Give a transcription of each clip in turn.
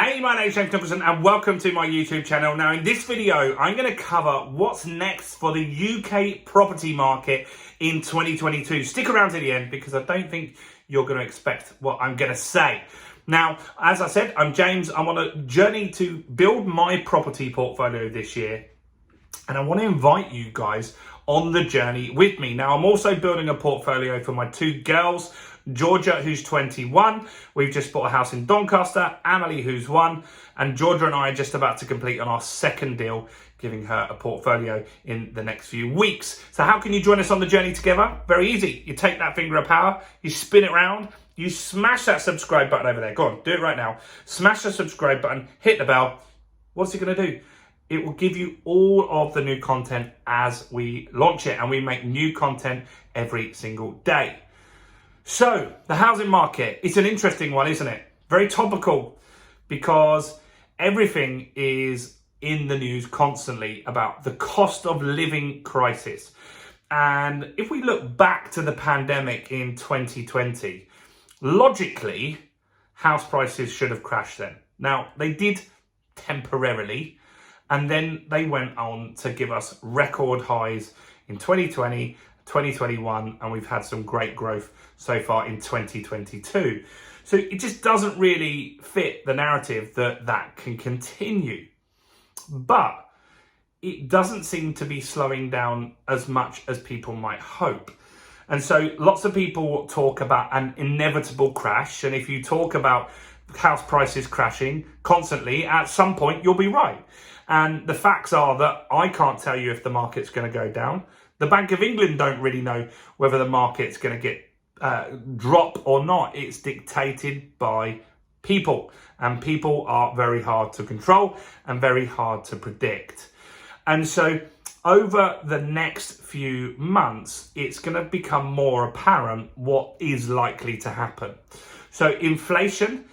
Hey, my name's James Nicholson and welcome to my YouTube channel. Now in this video, I'm going to cover what's next for the UK property market in 2022. Stick around to the end because I don't think you're going to expect what I'm going to say. Now, as I said, I'm James. I'm on a journey to build my property portfolio this year. And I want to invite you guys on the journey with me. Now, I'm also building a portfolio for my two girls, Georgia, who's 21. We've just bought a house in Doncaster. Emily, who's 1. And Georgia and I are just about to complete on our second deal, giving her a portfolio in the next few weeks. So how can you join us on the journey together? Very easy. You take that finger of power, you spin it around, you smash that subscribe button over there. Go on, do it right now. Smash the subscribe button, hit the bell. What's it going to do? It will give you all of the new content as we launch it, and we make new content every single day. So the housing market, it's an interesting one, isn't it? Very topical because everything is in the news constantly about the cost of living crisis. And if we look back to the pandemic in 2020, logically, house prices should have crashed then. Now, they did temporarily, and then they went on to give us record highs in 2020, 2021, and we've had some great growth so far in 2022. So it just doesn't really fit the narrative that that can continue. But it doesn't seem to be slowing down as much as people might hope. And so lots of people talk about an inevitable crash. And if you talk about house prices crashing constantly, at some point you'll be right. And the facts are that I can't tell you if the market's going to go down. The Bank of England don't really know whether the market's going to get drop or not. It's dictated by people, and people are very hard to control and very hard to predict. And so over the next few months, it's going to become more apparent what is likely to happen. So inflation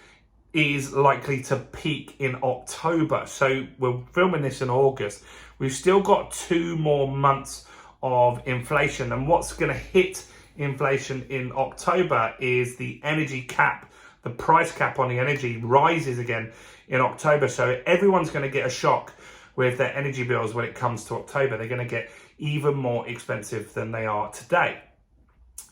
is likely to peak in October. So we're filming this in August. We've still got 2 more months of inflation. And what's going to hit inflation in October is the energy cap. The price cap on the energy rises again in October. So everyone's going to get a shock with their energy bills when it comes to October. They're going to get even more expensive than they are today.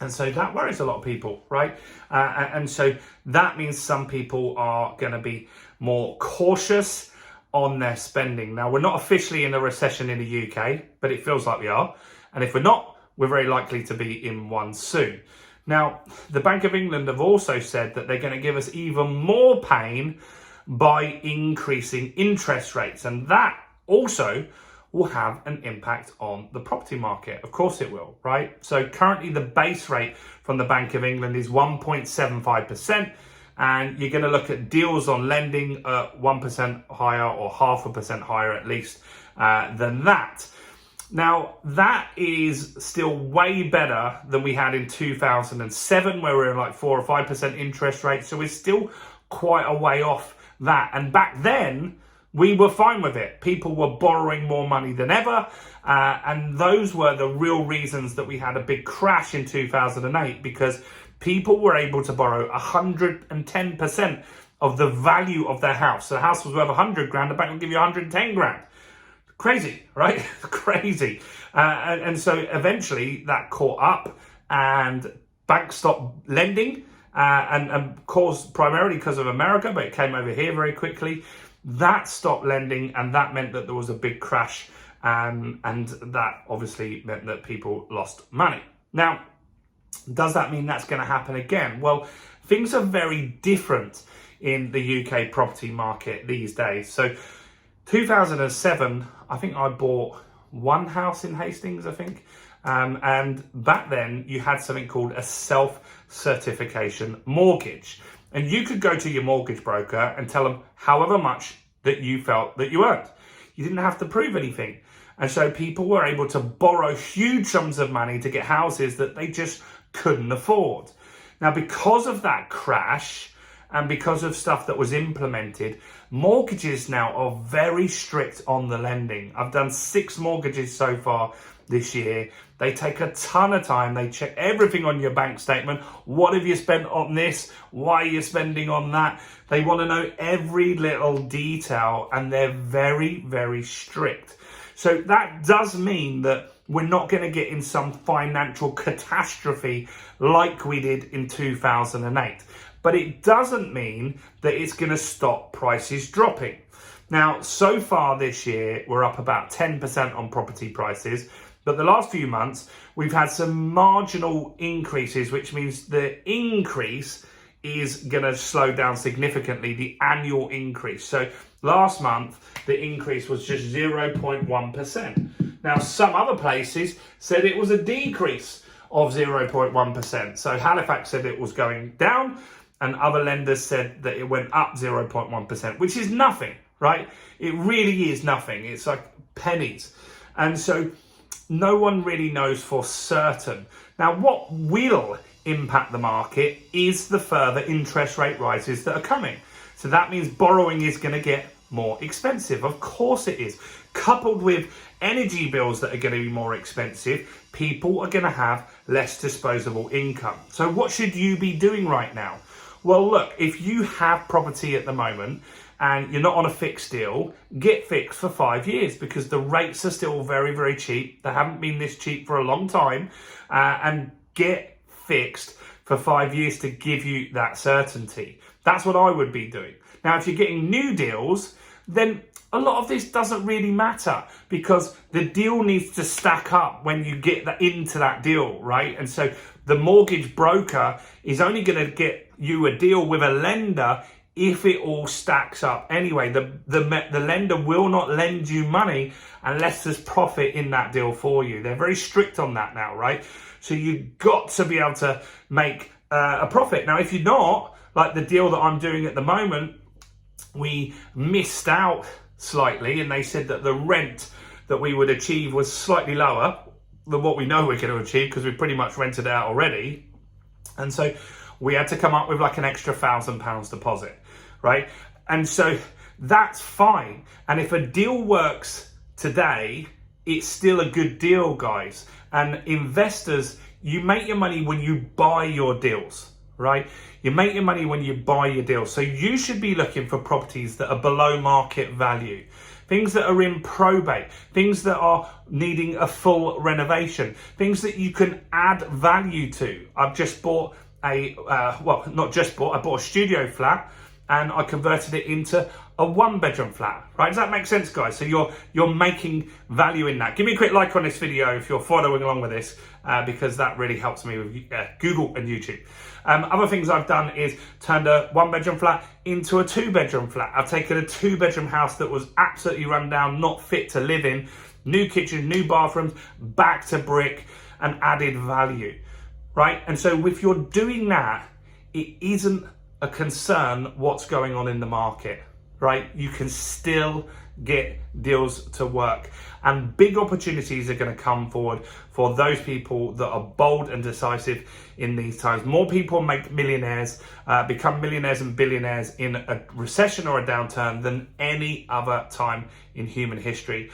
And so that worries a lot of people, right? And so that means some people are going to be more cautious on their spending. Now, we're not officially in a recession in the UK, but it feels like we are. And if we're not, we're very likely to be in one soon. Now, the Bank of England have also said that they're going to give us even more pain by increasing interest rates. And that also will have an impact on the property market. Of course it will, right? So currently the base rate from the Bank of England is 1.75%. And you're going to look at deals on lending at 1% higher or 0.5% higher at least than that. Now, that is still way better than we had in 2007, where we were like 4 or 5% interest rates. So we're still quite a way off that. And back then, we were fine with it. People were borrowing more money than ever. And those were the real reasons that we had a big crash in 2008, because people were able to borrow 110% of the value of their house. So the house was worth 100 grand, the bank will give you 110 grand. Crazy, right? Crazy. And so eventually that caught up and banks stopped lending and caused primarily because of America, but it came over here very quickly. That stopped lending, and that meant that there was a big crash, and that obviously meant that people lost money. Now, does that mean that's going to happen again? Well, things are very different in the UK property market these days. So 2007, I think I bought one house in Hastings, I think. And back then you had something called a self-certification mortgage. And you could go to your mortgage broker and tell them however much that you felt that you earned. You didn't have to prove anything. And so people were able to borrow huge sums of money to get houses that they just couldn't afford. Now, because of that crash and because of stuff that was implemented, mortgages now are very strict on the lending. I've done 6 mortgages so far this year. They take a ton of time. They check everything on your bank statement. What have you spent on this? Why are you spending on that? They want to know every little detail, and they're very, very strict. So that does mean that we're not going to get in some financial catastrophe like we did in 2008. But it doesn't mean that it's going to stop prices dropping. Now, so far this year, we're up about 10% on property prices. But the last few months, we've had some marginal increases, which means the increase is going to slow down significantly, the annual increase. So last month, the increase was just 0.1%. Now, some other places said it was a decrease of 0.1%. So Halifax said it was going down, and other lenders said that it went up 0.1%, which is nothing, right? It really is nothing. It's like pennies. And so no one really knows for certain. Now, what will impact the market is the further interest rate rises that are coming. So that means borrowing is going to get more expensive. Of course it is. Coupled with energy bills that are going to be more expensive, people are going to have less disposable income. So what should you be doing right now? Well, look, if you have property at the moment and you're not on a fixed deal, get fixed for 5 years, because the rates are still very, very cheap. They haven't been this cheap for a long time. And get fixed for 5 years to give you that certainty. That's what I would be doing. Now, if you're getting new deals, then a lot of this doesn't really matter, because the deal needs to stack up when you get into that deal, right? And so the mortgage broker is only going to get you a deal with a lender if it all stacks up. Anyway, the lender will not lend you money unless there's profit in that deal for you. They're very strict on that now, right? So you've got to be able to make a profit. Now, if you're not, like the deal that I'm doing at the moment, we missed out slightly, and they said that the rent that we would achieve was slightly lower than what we know we're going to achieve, because we pretty much rented it out already. And so we had to come up with like an extra £1,000 deposit, right? And so that's fine. And if a deal works today, it's still a good deal, guys. And investors, you make your money when you buy your deals, right? You make your money when you buy your deals. So you should be looking for properties that are below market value, things that are in probate, things that are needing a full renovation, things that you can add value to. I've just bought I bought a studio flat, and I converted it into a 1-bedroom flat, right? Does that make sense, guys? So you're making value in that. Give me a quick like on this video if you're following along with this, because that really helps me with Google and YouTube. Other things I've done is turned a 1-bedroom flat into a 2-bedroom flat. I've taken a 2-bedroom house that was absolutely run down, not fit to live in, new kitchen, new bathrooms, back to brick, and added value, right? And so if you're doing that, it isn't a concern what's going on in the market, right? You can still get deals to work, and big opportunities are going to come forward for those people that are bold and decisive in these times. More people make millionaires, become millionaires and billionaires in a recession or a downturn than any other time in human history.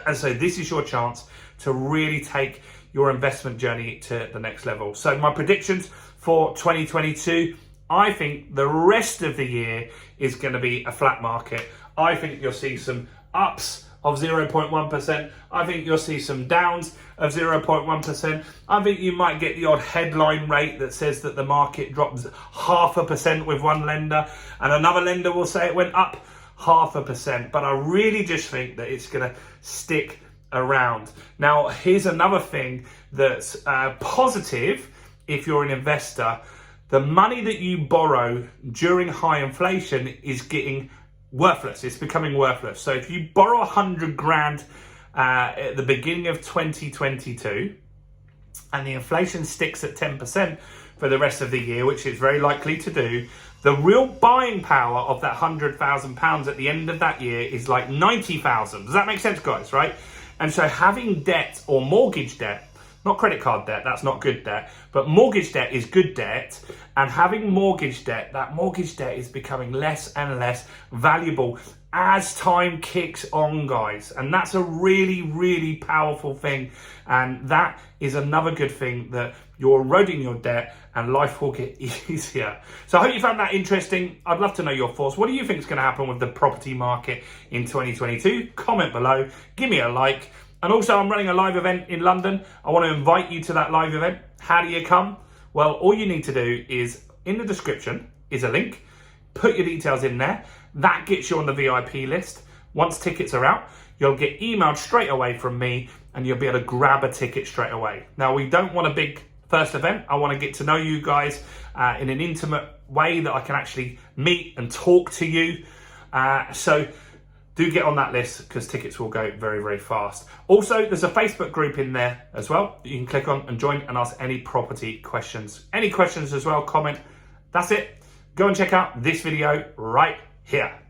And so this is your chance to really take your investment journey to the next level. So my predictions for 2022, I think the rest of the year is going to be a flat market. I think you'll see some ups of 0.1%. I think you'll see some downs of 0.1%. I think you might get the odd headline rate that says that the market drops 0.5% with one lender, and another lender will say it went up 0.5%. But I really just think that it's going to stick around. Now, here's another thing that's positive if you're an investor. The money that you borrow during high inflation is getting worthless. It's becoming worthless. So if you borrow 100 grand at the beginning of 2022 and the inflation sticks at 10% for the rest of the year, which it's very likely to do, the real buying power of that £100,000 at the end of that year is like 90,000. Does that make sense, guys, right? And so having debt or mortgage debt not credit card debt, that's not good debt, but mortgage debt is good debt. And having mortgage debt, that mortgage debt is becoming less and less valuable as time kicks on, guys. And that's a really, really powerful thing. And that is another good thing, that you're eroding your debt and life will get easier. So I hope you found that interesting. I'd love to know your thoughts. What do you think is going to happen with the property market in 2022? Comment below, give me a like. And also, I'm running a live event in London. I want to invite you to that live event. How do you come? Well, all you need to do is, in the description is a link. Put your details in there. That gets you on the VIP list. Once tickets are out, you'll get emailed straight away from me and you'll be able to grab a ticket straight away. Now, we don't want a big first event. I want to get to know you guys in an intimate way that I can actually meet and talk to you. So do get on that list, because tickets will go very, very fast. Also, there's a Facebook group in there as well that you can click on and join and ask any property questions. Any questions as well, comment. That's it. Go and check out this video right here.